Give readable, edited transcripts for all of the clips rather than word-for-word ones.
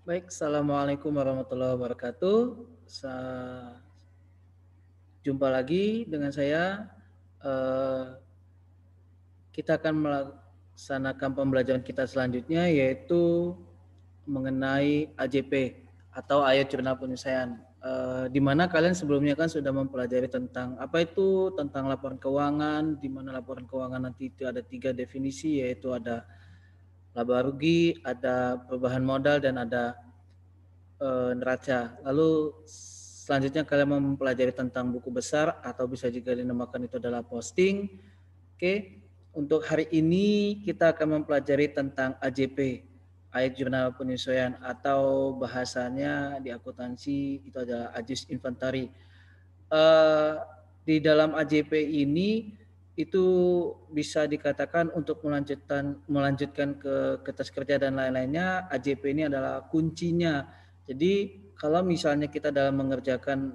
Baik, Assalamualaikum warahmatullahi wabarakatuh. Jumpa lagi dengan saya. Eh, kita akan melaksanakan pembelajaran kita selanjutnya, yaitu mengenai AJP atau Ayat Jurnal Penyelesaian. Di mana kalian sebelumnya kan sudah mempelajari tentang apa itu, tentang laporan keuangan, di mana laporan keuangan nanti itu ada 3 definisi, yaitu ada laba rugi, ada perubahan modal, dan ada neraca. Lalu selanjutnya kalian mempelajari tentang buku besar atau bisa juga dinamakan itu adalah posting. Oke, untuk hari ini kita akan mempelajari tentang AJP, Ayat Jurnal Penyesuaian, atau bahasanya di akuntansi itu adalah Ajus Inventory. Di dalam AJP ini itu bisa dikatakan untuk melanjutkan ke tes kerja dan lain-lainnya. AJP ini adalah kuncinya. Jadi kalau misalnya kita dalam mengerjakan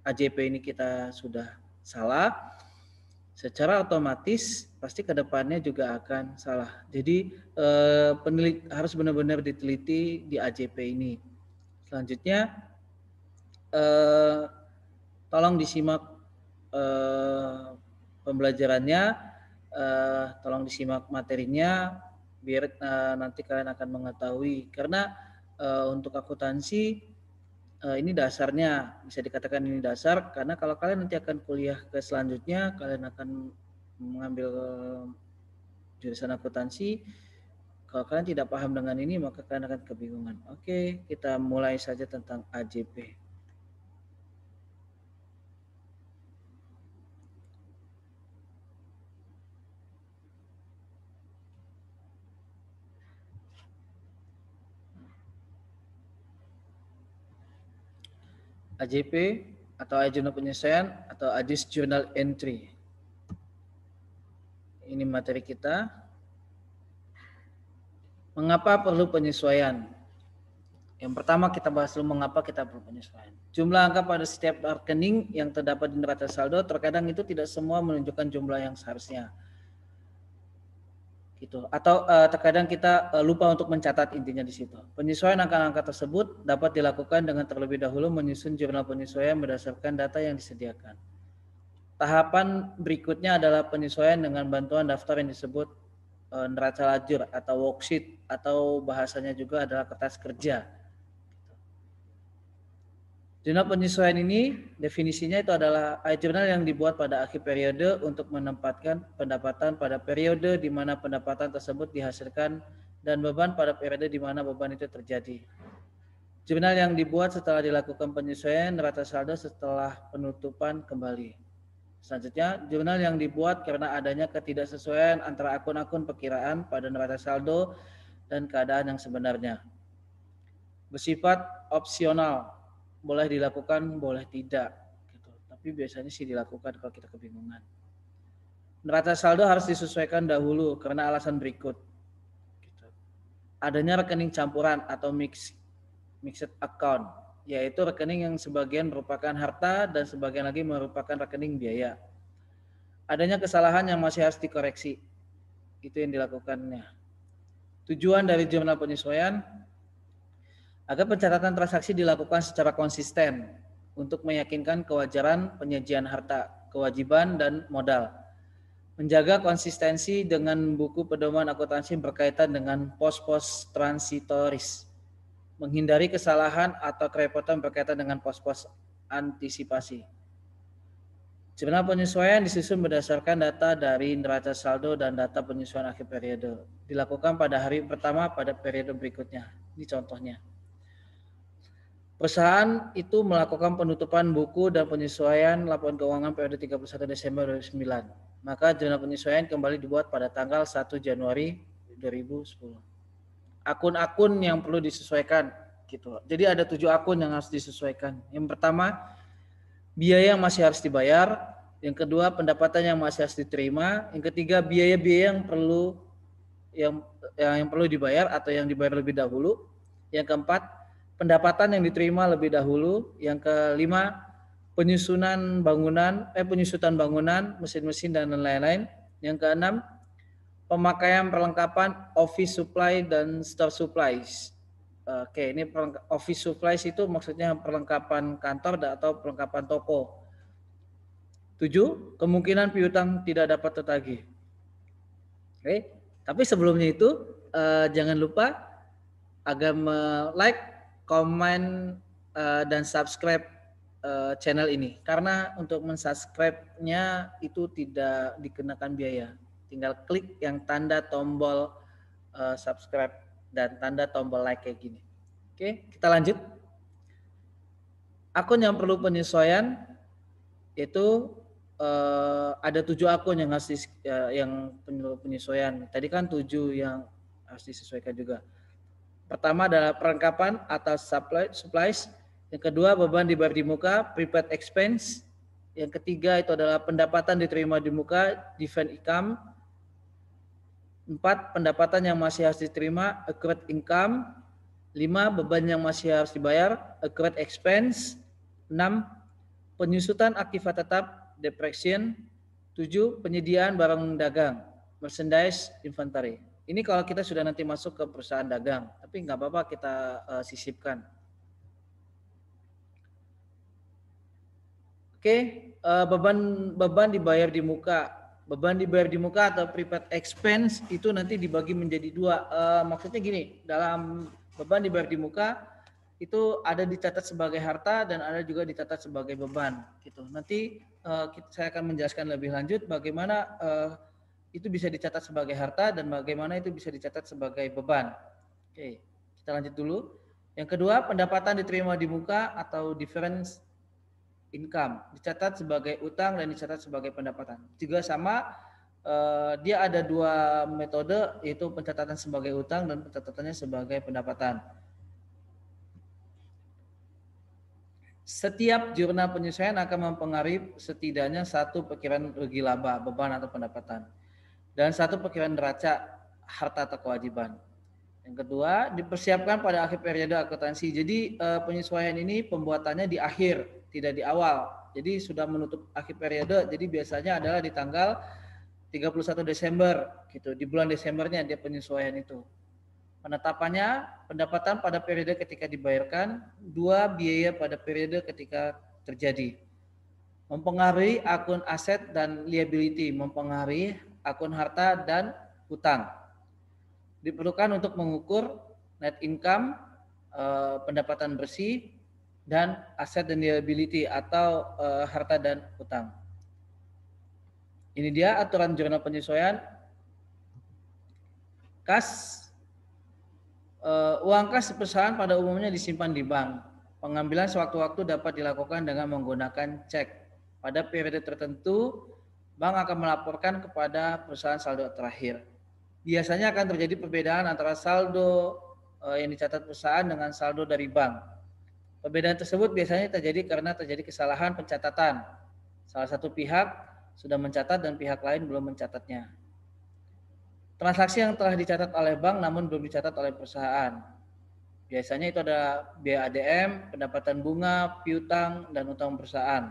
AJP ini kita sudah salah, secara otomatis pasti kedepannya juga akan salah. Jadi harus benar-benar diteliti di AJP ini. Selanjutnya tolong disimak pembelajarannya, tolong disimak materinya biar nanti kalian akan mengetahui. Karena untuk akuntansi ini dasarnya, bisa dikatakan ini dasar, karena kalau kalian nanti akan kuliah ke selanjutnya, kalian akan mengambil jurusan akuntansi. Kalau kalian tidak paham dengan ini, maka kalian akan kebingungan. Oke, kita mulai saja tentang AJP. AJP atau Ajus Jurnal Penyelesaian atau Ajus Journal Entry. Ini materi kita. Mengapa perlu penyesuaian? Yang pertama kita bahas dulu mengapa kita perlu penyesuaian. Jumlah angka pada setiap rekening yang terdapat di neraca saldo terkadang itu tidak semua menunjukkan jumlah yang seharusnya. Gitu. Atau terkadang kita lupa untuk mencatat, intinya di situ. Penyesuaian angka-angka tersebut dapat dilakukan dengan terlebih dahulu menyusun jurnal penyesuaian berdasarkan data yang disediakan. Tahapan berikutnya adalah penyesuaian dengan bantuan daftar yang disebut neraca lajur atau worksheet, atau bahasanya juga adalah kertas kerja. Jurnal penyesuaian ini definisinya itu adalah jurnal yang dibuat pada akhir periode untuk menempatkan pendapatan pada periode di mana pendapatan tersebut dihasilkan dan beban pada periode di mana beban itu terjadi. Jurnal yang dibuat setelah dilakukan penyesuaian neraca saldo setelah penutupan kembali. Selanjutnya, jurnal yang dibuat karena adanya ketidaksesuaian antara akun-akun perkiraan pada neraca saldo dan keadaan yang sebenarnya. Bersifat opsional, boleh dilakukan, boleh tidak. Gitu. Tapi biasanya sih dilakukan kalau kita kebingungan. Neraca saldo harus disesuaikan dahulu karena alasan berikut. Gitu. Adanya rekening campuran atau mixed account, yaitu rekening yang sebagian merupakan harta dan sebagian lagi merupakan rekening biaya. Adanya kesalahan yang masih harus dikoreksi, itu yang dilakukannya. Tujuan dari jurnal penyesuaian agar pencatatan transaksi dilakukan secara konsisten untuk meyakinkan kewajaran penyajian harta, kewajiban, dan modal. Menjaga konsistensi dengan buku pedoman akuntansi berkaitan dengan pos-pos transitoris. Menghindari kesalahan atau kerepotan berkaitan dengan pos-pos antisipasi. Jurnal penyesuaian disusun berdasarkan data dari neraca saldo dan data penyesuaian akhir periode. Dilakukan pada hari pertama pada periode berikutnya. Ini contohnya. Perusahaan itu melakukan penutupan buku dan penyesuaian laporan keuangan periode 31 Desember 2009. Maka jurnal penyesuaian kembali dibuat pada tanggal 1 Januari 2010. Akun-akun yang perlu disesuaikan gitu. Jadi ada 7 akun yang harus disesuaikan. Yang pertama, biaya yang masih harus dibayar. Yang kedua, pendapatan yang masih harus diterima. Yang ketiga, biaya-biaya yang perlu dibayar atau yang dibayar lebih dahulu. Yang keempat, pendapatan yang diterima lebih dahulu. Yang kelima, penyusutan bangunan, mesin-mesin, dan lain-lain. Yang keenam, pemakaian perlengkapan office supply dan store supplies. Oke, ini office supplies itu maksudnya perlengkapan kantor atau perlengkapan toko. 7, kemungkinan piutang tidak dapat tertagih. Oke, tapi sebelumnya itu jangan lupa agar like, komen, dan subscribe channel ini. Karena untuk mensubscribe-nya itu tidak dikenakan biaya. Tinggal klik yang tanda tombol subscribe dan tanda tombol like kayak gini. Oke, kita lanjut. Akun yang perlu penyesuaian itu ada 7 akun yang harus yang perlu penyesuaian. Tadi kan 7 yang harus disesuaikan juga. Pertama adalah perlengkapan atau supplies. Yang kedua beban dibayar di muka, prepaid expense. Yang ketiga itu adalah pendapatan diterima di muka, deferred income. 4, pendapatan yang masih harus diterima, accrued income. 5, beban yang masih harus dibayar, accrued expense. 6, penyusutan aktiva tetap, depreciation. 7, penyediaan barang dagang, merchandise inventory. Ini kalau kita sudah nanti masuk ke perusahaan dagang, tapi nggak apa-apa kita sisipkan. Oke, beban dibayar di muka. Beban dibayar di muka atau prepaid expense itu nanti dibagi menjadi 2. Maksudnya gini, dalam beban dibayar di muka itu ada dicatat sebagai harta dan ada juga dicatat sebagai beban gitu. Nanti saya akan menjelaskan lebih lanjut bagaimana itu bisa dicatat sebagai harta dan bagaimana itu bisa dicatat sebagai beban. Oke, kita lanjut dulu. Yang kedua, pendapatan diterima di muka atau difference income dicatat sebagai utang dan dicatat sebagai pendapatan. Juga sama, dia ada 2 metode, yaitu pencatatan sebagai utang dan pencatatannya sebagai pendapatan. Setiap jurnal penyesuaian akan mempengaruhi setidaknya 1 perkiraan rugi laba, beban atau pendapatan, dan 1 perkiraan neraca harta atau kewajiban. Yang kedua, dipersiapkan pada akhir periode akuntansi. Jadi penyesuaian ini pembuatannya di akhir, tidak di awal. Jadi sudah menutup akhir periode. Jadi biasanya adalah di tanggal 31 Desember gitu. Di bulan Desembernya dia penyesuaian itu. Penetapannya, pendapatan pada periode ketika dibayarkan, 2 biaya pada periode ketika terjadi. Mempengaruhi akun aset dan liability, mempengaruhi akun harta dan hutang. Diperlukan untuk mengukur net income, pendapatan bersih, dan aset dan liability atau harta dan hutang. Ini dia aturan jurnal penyesuaian. Kas, uang kas perusahaan pada umumnya disimpan di bank. Pengambilan sewaktu-waktu dapat dilakukan dengan menggunakan cek. Pada periode tertentu, bank akan melaporkan kepada perusahaan saldo terakhir. Biasanya akan terjadi perbedaan antara saldo yang dicatat perusahaan dengan saldo dari bank. Perbedaan tersebut biasanya terjadi karena terjadi kesalahan pencatatan. Salah satu pihak sudah mencatat dan pihak lain belum mencatatnya. Transaksi yang telah dicatat oleh bank namun belum dicatat oleh perusahaan. Biasanya itu ada biaya ADM, pendapatan bunga, piutang, dan utang perusahaan.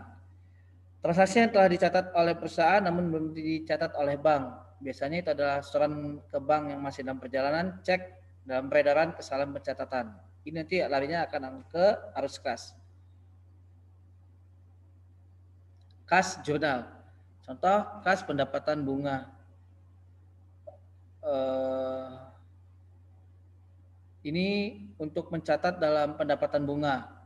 Transaksi yang telah dicatat oleh perusahaan namun belum dicatat oleh bank. Biasanya itu adalah setoran ke bank yang masih dalam perjalanan, cek dalam peredaran, kesalahan pencatatan. Ini nanti larinya akan ke arus kas. Kas jurnal. Contoh kas pendapatan bunga. Ini untuk mencatat dalam pendapatan bunga.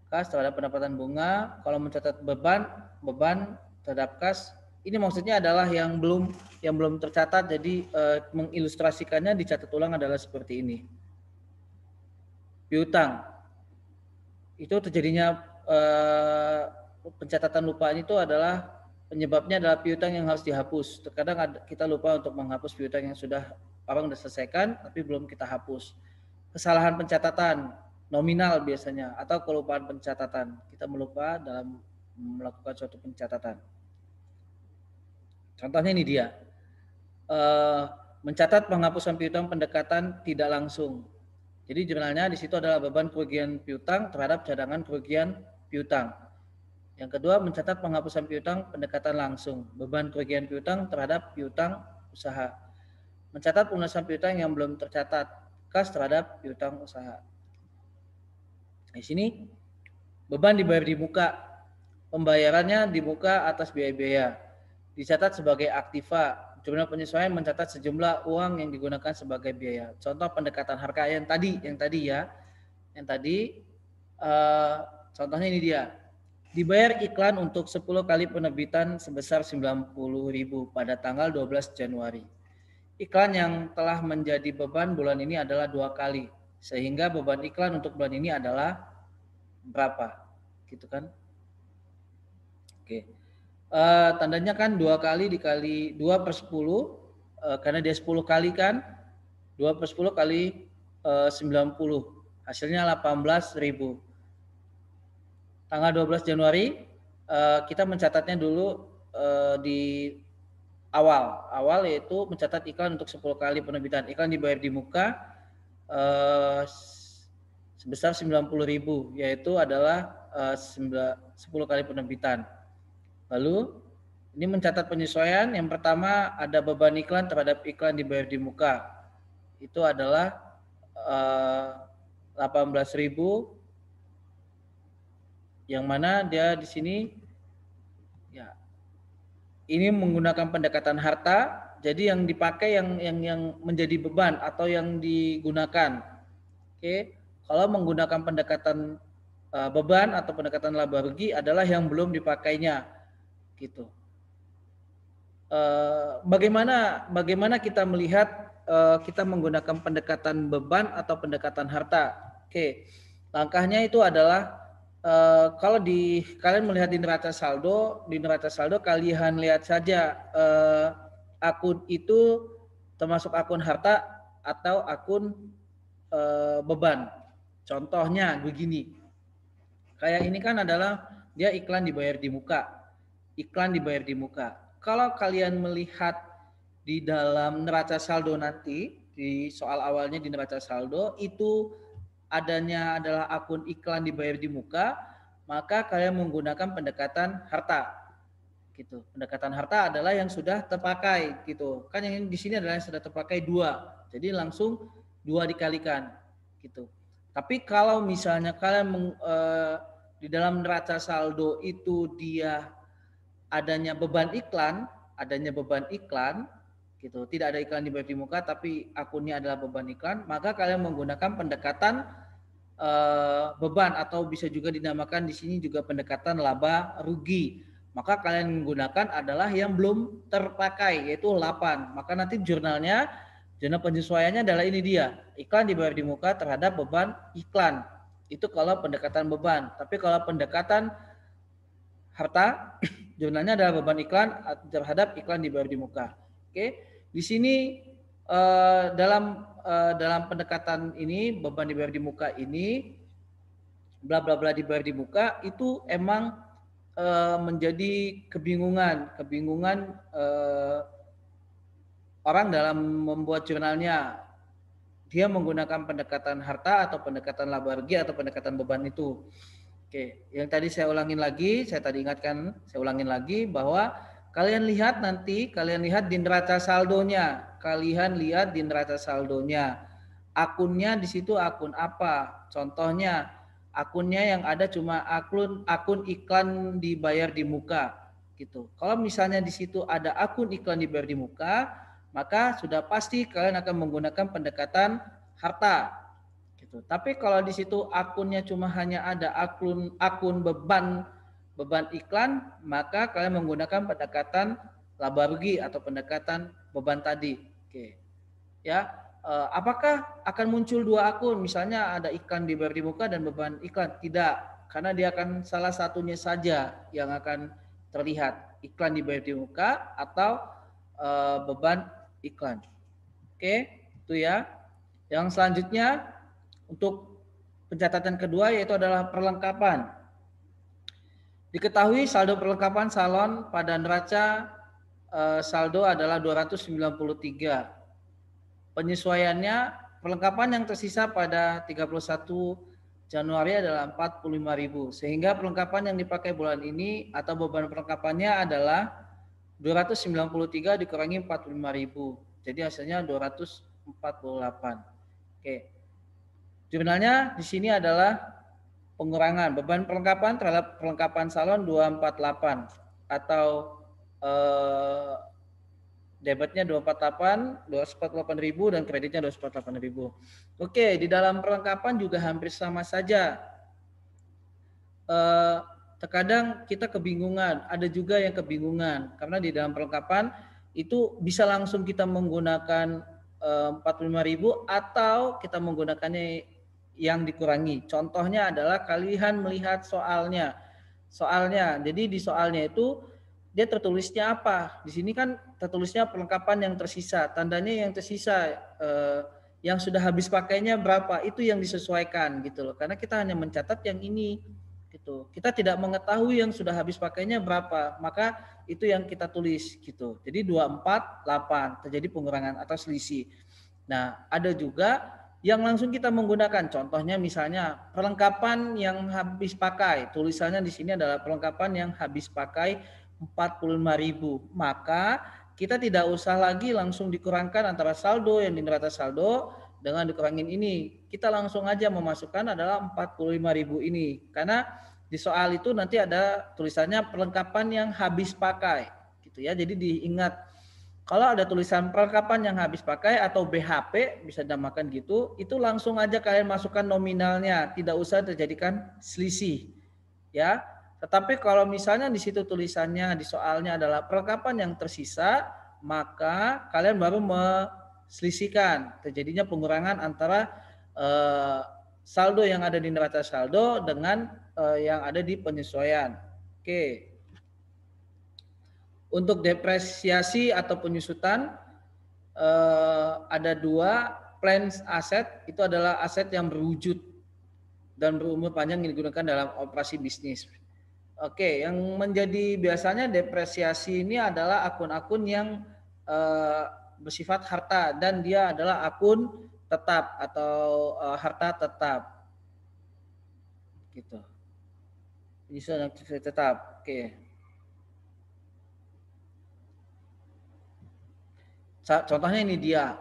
Kas terhadap pendapatan bunga. Kalau mencatat beban terhadap kas, ini maksudnya adalah yang belum tercatat. Jadi mengilustrasikannya dicatat ulang adalah seperti ini. Piutang. Itu terjadinya pencatatan lupaan itu adalah penyebabnya adalah piutang yang harus dihapus. Terkadang kita lupa untuk menghapus piutang yang orang sudah selesaikan tapi belum kita hapus. Kesalahan pencatatan nominal biasanya atau kelupaan pencatatan. Kita melupa dalam melakukan suatu pencatatan. Contohnya ini dia. Mencatat penghapusan piutang pendekatan tidak langsung. Jadi jurnalnya di situ adalah beban kerugian piutang terhadap cadangan kerugian piutang. Yang kedua, mencatat penghapusan piutang pendekatan langsung, beban kerugian piutang terhadap piutang usaha. Mencatat pelunasan piutang yang belum tercatat, kas terhadap piutang usaha. Di sini beban dibayar di muka. Pembayarannya di muka atas biaya-biaya. Dicatat sebagai aktiva. Jurnal penyesuaian mencatat sejumlah uang yang digunakan sebagai biaya. Contoh pendekatan harga yang tadi ya. Yang tadi contohnya ini dia. Dibayar iklan untuk 10 kali penerbitan sebesar 90.000 pada tanggal 12 Januari. Iklan yang telah menjadi beban bulan ini adalah 2 kali. Sehingga beban iklan untuk bulan ini adalah berapa? Gitu kan? Oke. Tandanya kan 2 kali dikali 2 per 10, karena dia 10 kali kan, 2 per 10 kali 90, hasilnya 18.000. Tanggal 12 Januari, kita mencatatnya dulu di awal yaitu mencatat iklan untuk 10 kali penerbitan. Iklan dibayar di muka sebesar 90.000, yaitu adalah 10 kali penerbitan. Lalu ini mencatat penyesuaian. Yang pertama ada beban iklan terhadap iklan dibayar di muka. Itu adalah 18.000, yang mana dia di sini ya ini menggunakan pendekatan harta. Jadi yang dipakai yang menjadi beban atau yang digunakan. Oke, kalau menggunakan pendekatan beban atau pendekatan laba rugi adalah yang belum dipakainya, gitu. Bagaimana kita melihat kita menggunakan pendekatan beban atau pendekatan harta? Oke, langkahnya itu adalah kalau kalian melihat di neraca saldo, kalian lihat saja akun itu termasuk akun harta atau akun beban. Contohnya begini, kayak ini kan adalah dia iklan dibayar di muka. Iklan dibayar di muka. Kalau kalian melihat di dalam neraca saldo nanti, di soal awalnya di neraca saldo, itu adanya adalah akun iklan dibayar di muka, maka kalian menggunakan pendekatan harta. Gitu. Pendekatan harta adalah yang sudah terpakai, gitu. Kan yang di sini adalah yang sudah terpakai 2. Jadi langsung 2 dikalikan, gitu. Tapi kalau misalnya kalian di dalam neraca saldo itu dia adanya beban iklan, gitu. Tidak ada iklan dibayar di muka tapi akunnya adalah beban iklan, maka kalian menggunakan pendekatan beban atau bisa juga dinamakan di sini juga pendekatan laba rugi. Maka kalian menggunakan adalah yang belum terpakai yaitu 8. Maka nanti jurnal penyesuaiannya adalah ini dia. Iklan dibayar di muka terhadap beban iklan. Itu kalau pendekatan beban. Tapi kalau pendekatan harta, jurnalnya adalah beban iklan terhadap iklan dibayar di muka. Oke. Di sini dalam pendekatan ini beban dibayar di muka ini bla bla bla dibayar di muka itu emang menjadi kebingungan orang dalam membuat jurnalnya. Dia menggunakan pendekatan harta atau pendekatan laba rugi atau pendekatan beban itu. Oke, yang tadi saya ulangin lagi bahwa kalian lihat di neraca saldonya. Akunnya di situ akun apa? Contohnya akunnya yang ada cuma akun iklan dibayar di muka, gitu. Kalau misalnya di situ ada akun iklan dibayar di muka, maka sudah pasti kalian akan menggunakan pendekatan harta. Gitu. Tapi kalau di situ akunnya cuma hanya ada akun beban iklan, maka kalian menggunakan pendekatan laba rugi atau pendekatan beban tadi. Oke. Ya, apakah akan muncul 2 akun? Misalnya ada iklan dibayar di muka dan beban iklan? Tidak, karena dia akan salah satunya saja yang akan terlihat, iklan dibayar di muka atau beban iklan. Oke, itu ya. Yang selanjutnya untuk pencatatan kedua yaitu adalah perlengkapan. Diketahui saldo perlengkapan salon pada neraca saldo adalah 293. Penyesuaiannya perlengkapan yang tersisa pada 31 Januari adalah 45.000. Sehingga perlengkapan yang dipakai bulan ini atau beban perlengkapannya adalah 293 dikurangi 45.000. Jadi hasilnya 248. Oke. Jurnalnya di sini adalah pengurangan beban perlengkapan terhadap perlengkapan salon 248 atau debitnya 248.000 dan kreditnya 248.000. Oke, di dalam perlengkapan juga hampir sama saja. Terkadang kita kebingungan, ada juga yang kebingungan karena di dalam perlengkapan itu bisa langsung kita menggunakan 45.000 atau kita menggunakannya yang dikurangi. Contohnya adalah kalian melihat soalnya. Jadi di soalnya itu dia tertulisnya apa? Di sini kan tertulisnya perlengkapan yang tersisa. Tandanya yang tersisa yang sudah habis pakainya berapa? Itu yang disesuaikan gitu loh. Karena kita hanya mencatat yang ini gitu. Kita tidak mengetahui yang sudah habis pakainya berapa. Maka itu yang kita tulis gitu. Jadi 248 terjadi pengurangan atau selisih. Nah, ada juga yang langsung kita menggunakan. Contohnya misalnya perlengkapan yang habis pakai. Tulisannya di sini adalah perlengkapan yang habis pakai 45.000. Maka kita tidak usah lagi langsung dikurangkan antara saldo yang di neraca saldo dengan dikurangin ini. Kita langsung aja memasukkan adalah 45.000 ini. Karena di soal itu nanti ada tulisannya perlengkapan yang habis pakai gitu ya. Jadi diingat kalau ada tulisan perlengkapan yang habis pakai atau BHP bisa dinamakan gitu, itu langsung aja kalian masukkan nominalnya, tidak usah terjadikan selisih. Ya. Tetapi kalau misalnya di situ tulisannya di soalnya adalah perlengkapan yang tersisa, maka kalian baru meselisihkan terjadinya pengurangan antara saldo yang ada di neraca saldo dengan yang ada di penyesuaian. Oke. Untuk depresiasi atau penyusutan ada dua. Plan aset itu adalah aset yang berwujud dan berumur panjang yang digunakan dalam operasi bisnis. Oke, yang menjadi biasanya depresiasi ini adalah akun-akun yang bersifat harta dan dia adalah akun tetap atau harta tetap. Gitu. Penyusutan tetap. Oke. Contohnya ini dia.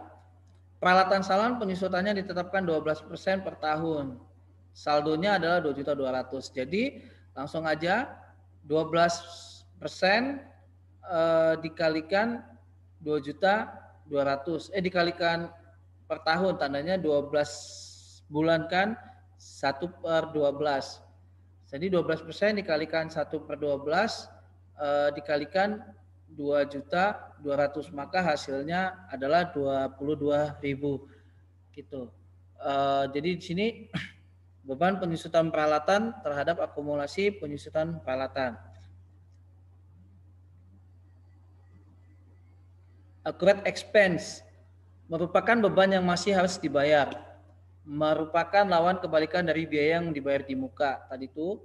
Peralatan salon penyusutannya ditetapkan 12% per tahun. Saldonya adalah 2.200.000. Jadi langsung aja 12% dikalikan 2.200.000. Dikalikan per tahun, tandanya 12 bulan kan 1/12. Jadi 12% dikalikan 1/12 dikalikan 2.200.000, maka hasilnya adalah 22.000 gitu. Jadi di sini beban penyusutan peralatan terhadap akumulasi penyusutan peralatan. Accrued expense merupakan beban yang masih harus dibayar. Merupakan lawan kebalikan dari biaya yang dibayar di muka. Tadi itu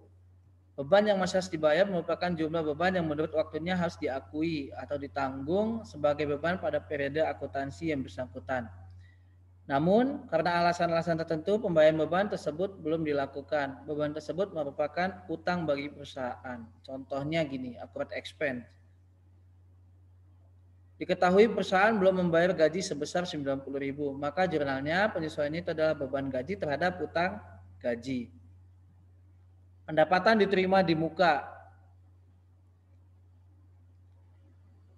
beban yang masih harus dibayar merupakan jumlah beban yang menurut waktunya harus diakui atau ditanggung sebagai beban pada periode akuntansi yang bersangkutan. Namun, karena alasan-alasan tertentu, pembayaran beban tersebut belum dilakukan. Beban tersebut merupakan utang bagi perusahaan. Contohnya gini, accrued expense. Diketahui perusahaan belum membayar gaji sebesar 90.000, maka jurnalnya penyesuaian itu adalah beban gaji terhadap utang gaji. Pendapatan diterima di muka.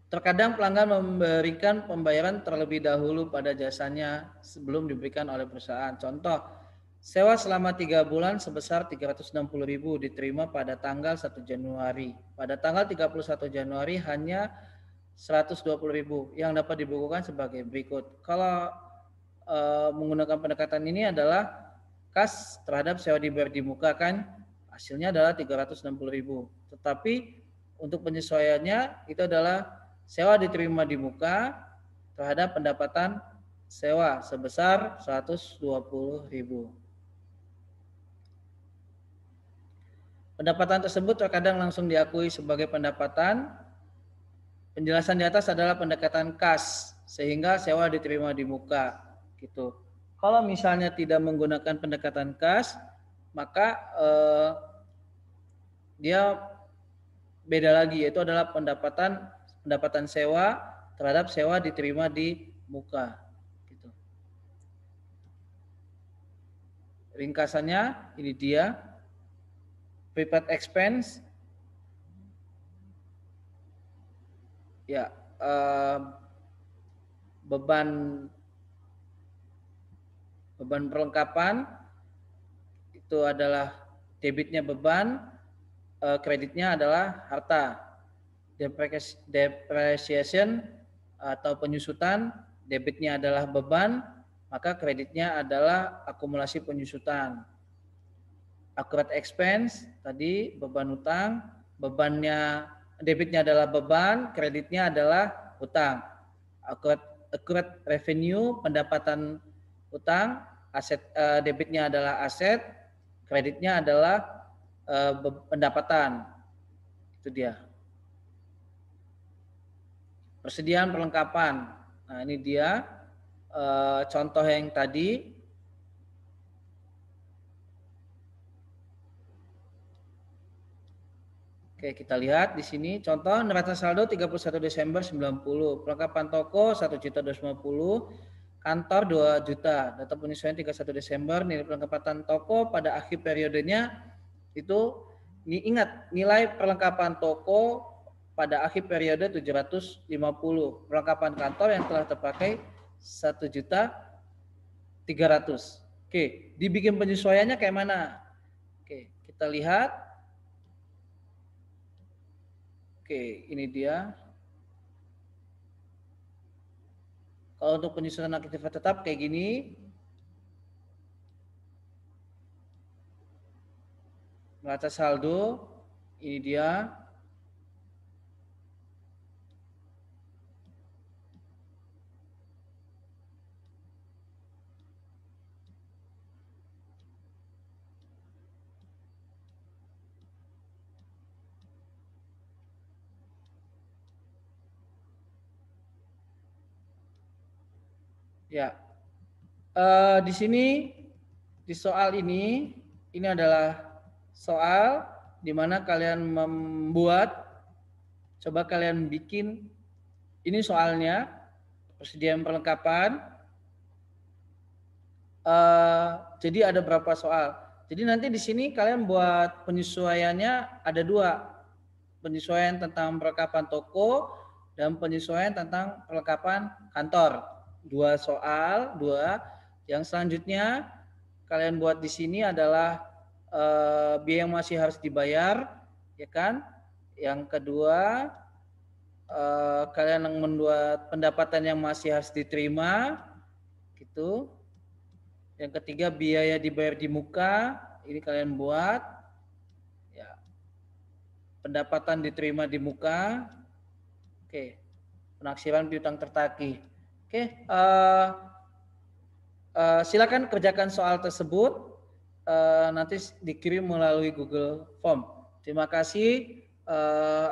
Terkadang pelanggan memberikan pembayaran terlebih dahulu pada jasanya sebelum diberikan oleh perusahaan. Contoh, sewa selama 3 bulan sebesar 360.000 diterima pada tanggal 1 Januari. Pada tanggal 31 Januari hanya 120.000 yang dapat dibukukan sebagai berikut. Kalau menggunakan pendekatan ini adalah kas terhadap sewa dibayar di muka kan hasilnya adalah 360.000. Tetapi untuk penyesuaiannya itu adalah sewa diterima di muka terhadap pendapatan sewa sebesar 120.000. Pendapatan tersebut terkadang langsung diakui sebagai pendapatan. Penjelasan di atas adalah pendekatan kas sehingga sewa diterima di muka gitu. Kalau misalnya tidak menggunakan pendekatan kas, maka dia beda lagi, yaitu adalah pendapatan sewa terhadap sewa diterima di muka. Gitu. Ringkasannya ini dia. prepaid expense. Ya, beban perlengkapan itu adalah debitnya beban, kreditnya adalah harta. Depreciation atau penyusutan, debitnya adalah beban, maka kreditnya adalah akumulasi penyusutan. Accrued expense tadi beban utang, debitnya adalah beban, kreditnya adalah utang. Accrued revenue pendapatan utang, debitnya adalah aset, kreditnya adalah pendapatan. Itu dia. Persediaan perlengkapan. Nah, ini dia contoh yang tadi. Oke, kita lihat di sini contoh neraca saldo 31 Desember 90, perlengkapan toko 1.250, kantor 2 juta. Data penyesuaian 31 Desember, nilai perlengkapan toko pada akhir periodenya itu ingat nilai perlengkapan toko pada akhir periode 750, perlengkapan kantor yang telah terpakai 1.300.000. Oke, dibikin penyesuaiannya kayak mana? Oke, kita lihat. Oke, ini dia. Kalau untuk penyusunan aktivitas tetap kayak gini. Neraca saldo, ini dia. Ya, di sini di soal ini adalah soal di mana kalian membuat, coba kalian bikin ini soalnya persediaan perlengkapan. Jadi ada berapa soal? Jadi nanti di sini kalian buat penyesuaiannya ada 2, penyesuaian tentang perlengkapan toko dan penyesuaian tentang perlengkapan kantor. 2 soal, 2. Yang selanjutnya kalian buat di sini adalah biaya yang masih harus dibayar, ya kan? Yang kedua kalian membuat pendapatan yang masih harus diterima, gitu. Yang ketiga biaya dibayar di muka, ini kalian buat. Ya. Pendapatan diterima di muka. Oke. Penaksiran piutang tertagih. Oke, silakan kerjakan soal tersebut, nanti dikirim melalui Google Form. Terima kasih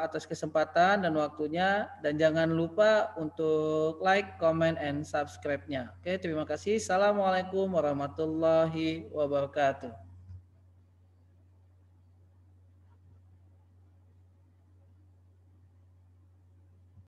atas kesempatan dan waktunya, dan jangan lupa untuk like, comment, and subscribe-nya. Oke, terima kasih. Assalamualaikum warahmatullahi wabarakatuh.